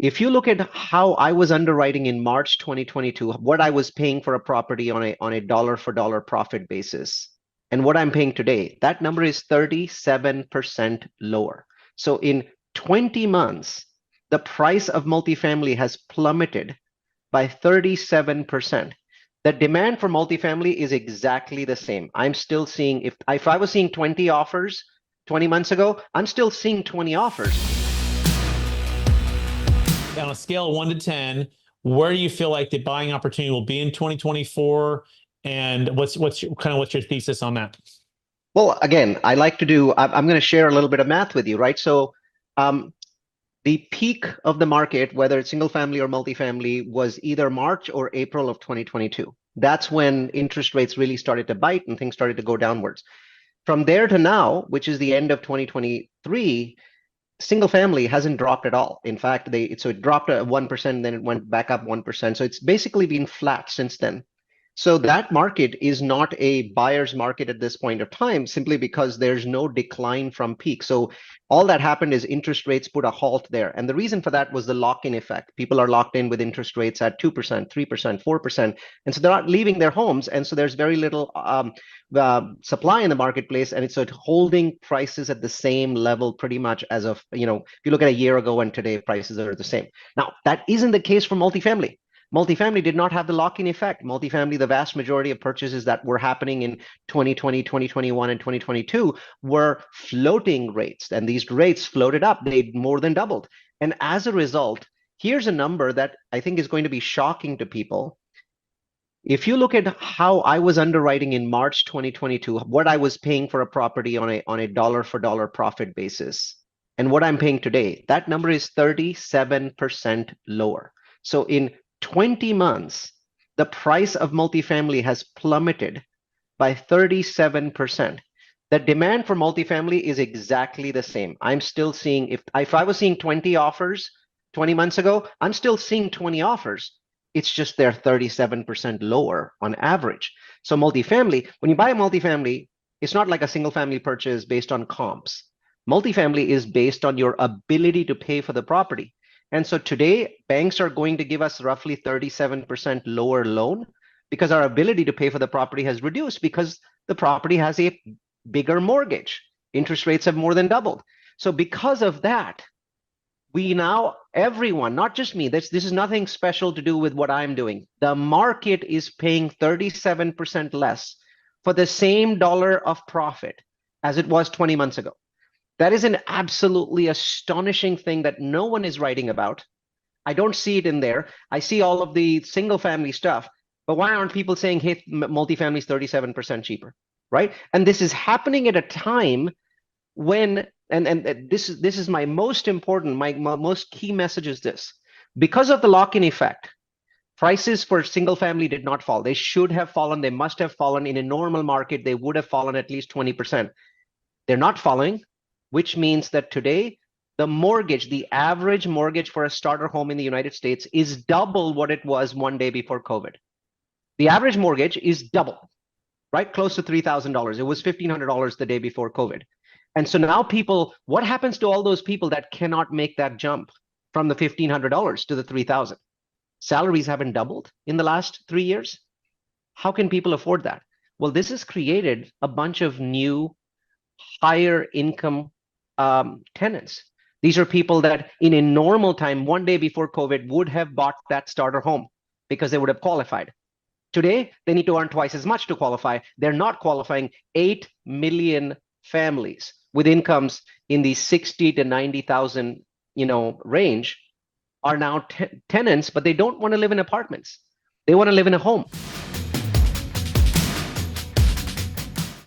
If you look at how I was underwriting in March 2022, what I was paying for a property on a dollar for dollar profit basis, and what I'm paying today, that number is 37% lower. So in 20 months, the price of multifamily has plummeted by 37%. The demand for multifamily is exactly the same. I'm still seeing, if I was seeing 20 offers 20 months ago, I'm still seeing 20 offers. On a scale of 1 to 10, where do you feel like the buying opportunity will be in 2024? And what's your thesis on that? Well, again, I like to do, I'm going to share a little bit of math with you, right? So the peak of the market, whether it's single family or multifamily, was either March or April of 2022. That's when interest rates really started to bite and things started to go downwards. From there to now, which is the end of 2023, single family hasn't dropped at all. In fact, it dropped 1%, then it went back up 1%. So it's basically been flat since then. So that market is not a buyer's market at this point of time, simply because there's no decline from peak. So all that happened is interest rates put a halt there. And the reason for that was the lock-in effect. People are locked in with interest rates at 2%, 3%, 4%. And so they're not leaving their homes. And so there's very little supply in the marketplace. And it's holding prices at the same level pretty much as of, if you look at a year ago and today, prices are the same. Now, that isn't the case for multifamily. Multifamily did not have the lock-in effect. Multifamily, the vast majority of purchases that were happening in 2020, 2021, and 2022 were floating rates. And these rates floated up. They more than doubled. And as a result, here's a number that I think is going to be shocking to people. If you look at how I was underwriting in March 2022, what I was paying for a property on a dollar for dollar profit basis, and what I'm paying today, that number is 37% lower. So in 20 months, the price of multifamily has plummeted by 37%. The demand for multifamily is exactly the same. I'm still seeing, if I was seeing 20 offers 20 months ago, I'm still seeing 20 offers. It's just they're 37% lower on average. So multifamily, when you buy a multifamily, it's not like a single family purchase based on comps. Multifamily is based on your ability to pay for the property. And so today, banks are going to give us roughly 37% lower loan because our ability to pay for the property has reduced because the property has a bigger mortgage. Interest rates have more than doubled. So because of that, we now, everyone, not just me, this is nothing special to do with what I'm doing. The market is paying 37% less for the same dollar of profit as it was 20 months ago. That is an absolutely astonishing thing that no one is writing about. I don't see it in there. I see all of the single family stuff, but why aren't people saying, hey, multifamily is 37% cheaper, right? And this is happening at a time when, and this is my most important, my most key message is this. Because of the lock-in effect, prices for single family did not fall. They should have fallen. They must have fallen. In a normal market, they would have fallen at least 20%. They're not falling, which means that today, the mortgage, the average mortgage for a starter home in the United States is double what it was one day before COVID. The average mortgage is double, right? Close to $3,000. It was $1,500 the day before COVID. And so now people, what happens to all those people that cannot make that jump from the $1,500 to the $3,000? Salaries haven't doubled in the last 3 years. How can people afford that? Well, this has created a bunch of new higher income tenants. These are people that in a normal time, one day before COVID, would have bought that starter home because they would have qualified. Today, they need to earn twice as much to qualify. They're not qualifying. 8 million families with incomes in the 60 to 90,000 range are now tenants, but they don't want to live in apartments. They want to live in a home.